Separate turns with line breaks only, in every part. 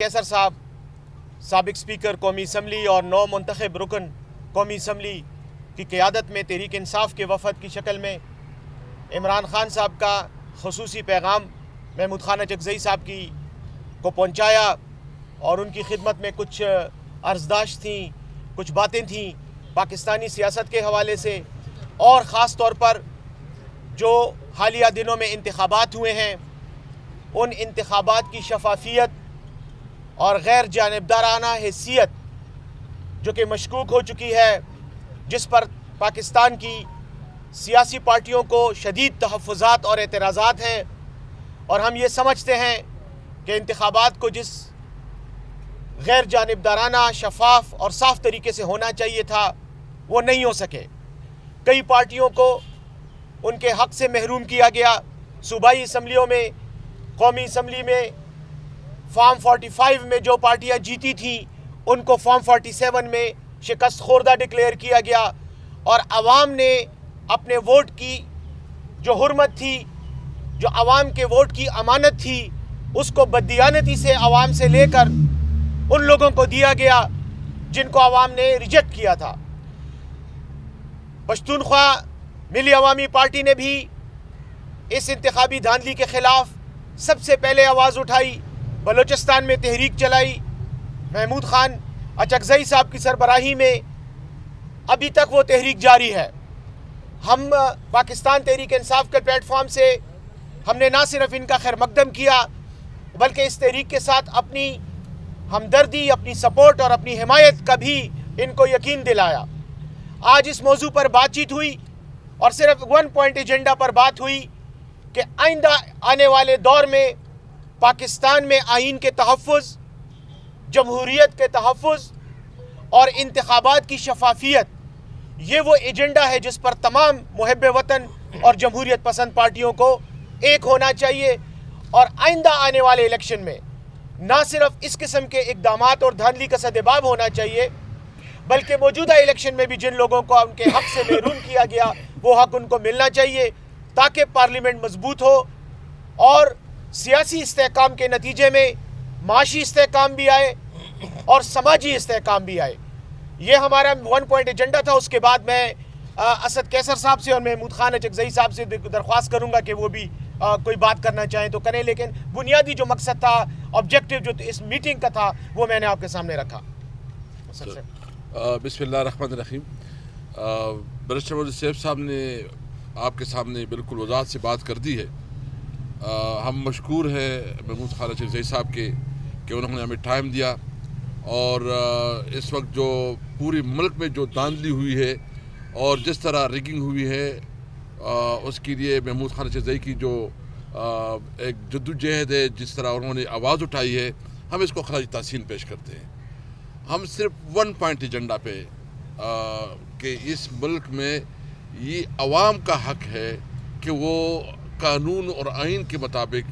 कैसर साहब साबिक स्पीकर कौमी असम्बली और नौ मुंतखब रुकन कौमी असम्बली की क़यादत में तहरीक इंसाफ के वफ़द की शक्ल में इमरान खान साहब का ख़ुसूसी पैगाम महमूद खान अचकज़ई साहब की को पहुँचाया और उनकी खिदमत में कुछ अर्ज़दाश्त थी, कुछ बातें थीं पाकिस्तानी सियासत के हवाले से, और ख़ास तौर पर जो हालिया दिनों में इंतखाबात हुए हैं उन इंतखाबात की शफाफियत और गैर जानिबदाराना हैसियत जो कि मशकूक हो चुकी है, जिस पर पाकिस्तान की सियासी पार्टियों को शदीद तहफ़्फ़ुज़ात और एतराज़ात हैं। और हम ये समझते हैं कि इंतखाबात को जिस गैर जानिबदाराना, शफाफ और साफ़ तरीके से होना चाहिए था वो नहीं हो सके। कई पार्टियों को उनके हक़ से महरूम किया गया। सूबाई असम्बलियों में, कौमी असम्बली में फॉर्म 45 में जो पार्टियां जीती थी उनको फॉर्म 47 में शिकस्त खोरदा डिक्लेयर किया गया, और आवाम ने अपने वोट की जो हुर्मत थी, जो आवाम के वोट की अमानत थी, उसको बददियानती से आवाम से लेकर उन लोगों को दिया गया जिनको आवाम ने रिजेक्ट किया था। पश्तूनख्वा मिली अवामी पार्टी ने भी इस इंतखाबी धांधली के ख़िलाफ़ सबसे पहले आवाज़ उठाई, बलोचिस्तान में तहरीक चलाई। महमूद खान अचकज़ई साहब की सरबराही में अभी तक वो तहरीक जारी है। हम पाकिस्तान तहरीक इंसाफ के प्लेटफॉर्म से हमने ना सिर्फ इनका खैर मकदम किया बल्कि इस तहरीक के साथ अपनी हमदर्दी, अपनी सपोर्ट और अपनी हिमायत का भी इनको यकीन दिलाया। आज इस मौजू पर बातचीत हुई और सिर्फ वन पॉइंट एजेंडा पर बात हुई कि आइंदा आने वाले दौर में पाकिस्तान में आइन के तहफ़्फ़ुज़, जमहूरियत के तहफ़्फ़ुज़ और इंतखाबात की शफाफियत, ये वो एजेंडा है जिस पर तमाम मुहब्ब वतन और जमहूरियत पसंद पार्टियों को एक होना चाहिए। और आइंदा आने वाले इलेक्शन में ना सिर्फ इस किस्म के इक़दामात और धांधली का सद्भाव होना चाहिए बल्कि मौजूदा इलेक्शन में भी जिन लोगों को उनके हक़ से महरूम किया गया वो हक़ उनको मिलना चाहिए, ताकि पार्लियामेंट मजबूत हो और सियासी इस्तेहकाम के नतीजे में माशी इस्तेहकाम भी आए और समाजी इस्तेहकाम भी आए। ये हमारा वन पॉइंट एजेंडा था। उसके बाद मैं असद कैसर साहब से और महमूद खान अचकज़ई साहब से दरख्वास्त करूँगा कि वो भी कोई बात करना चाहें तो करें, लेकिन बुनियादी जो मकसद था, ऑब्जेक्टिव जो इस मीटिंग का था, वो मैंने आपके सामने रखा।
बिस्मिल्लाहिर्रहमानिर्रहीम। बैरिस्टर मौलवी सैफ साहब ने आपके सामने बिल्कुल वज़ाहत से बात कर दी है। हम मशकूर हैं महमूद खान अचकज़ई साहब के कि उन्होंने हमें टाइम दिया, और इस वक्त जो पूरी मुल्क में जो धांधली हुई है और जिस तरह रिगिंग हुई है उसके लिए महमूद खान अचकज़ई की जो एक जद्दोजहद है, जिस तरह उन्होंने आवाज़ उठाई है, हम इसको खराज तहसीन पेश करते हैं। हम सिर्फ वन पॉइंट एजेंडा पे कि इस मुल्क में ये आवाम का हक़ है कि वो कानून और आइन के मुताबिक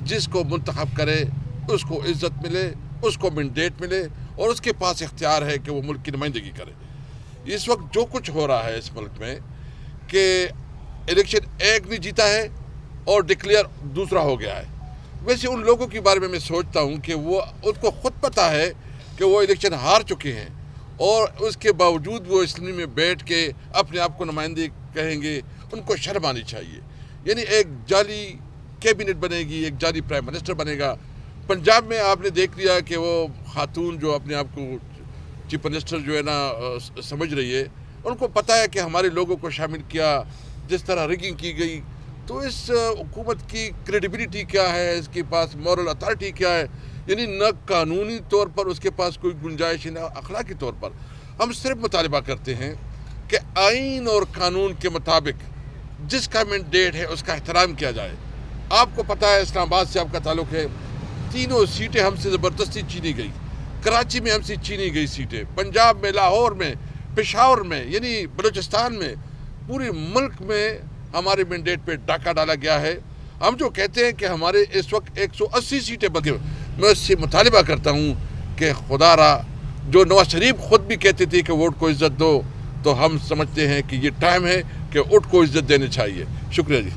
जिसको मुंतखब करे उसको इज़्ज़त मिले, उसको मैंडेट मिले और उसके पास इख्तियार है कि वो मुल्क की नुमाइंदगी करे। इस वक्त जो कुछ हो रहा है इस मुल्क में कि इलेक्शन एक ने जीता है और डिक्लेयर दूसरा हो गया है, वैसे उन लोगों के बारे में मैं सोचता हूँ कि वो उनको ख़ुद पता है कि वो इलेक्शन हार चुके हैं और उसके बावजूद वो इसलिए में बैठ के अपने आप को नुमाइंदे कहेंगे। उनको शर्म आनी चाहिए। यानी एक जाली कैबिनेट बनेगी, एक जाली प्राइम मिनिस्टर बनेगा। पंजाब में आपने देख लिया कि वो खातून जो अपने आप को चीफ मिनिस्टर जो है ना समझ रही है, उनको पता है कि हमारे लोगों को शामिल किया, जिस तरह रिगिंग की गई, तो इस हुकूमत की क्रेडिबिलिटी क्या है, इसके पास मॉरल अथॉरिटी क्या है। यानी न कानूनी तौर पर उसके पास कोई गुंजाइश है, न अखलाकी तौर पर। हम सिर्फ मुतालबा करते हैं कि आइन और कानून के मुताबिक जिसका मैंडेट है उसका एहतराम किया जाए। आपको पता है इस्लामाबाद से आपका ताल्लुक़ है, तीनों सीटें हमसे ज़बरदस्ती छीनी गई। कराची में हमसे छीनी गई सीटें, पंजाब में, लाहौर में, पेशावर में, यानी बलूचिस्तान में, पूरे मुल्क में हमारे मैंडेट पे डाका डाला गया है। हम जो कहते हैं कि हमारे इस वक्त 180 सीटें बल्कि मैं उससे मुतालिबा करता हूँ कि खुदारा जो नवाज शरीफ ख़ुद भी कहते थे कि वोट को इज़्ज़त दो, तो हम समझते हैं कि ये टाइम है कि वोट को इज़्ज़त देनी चाहिए। शुक्रिया जी।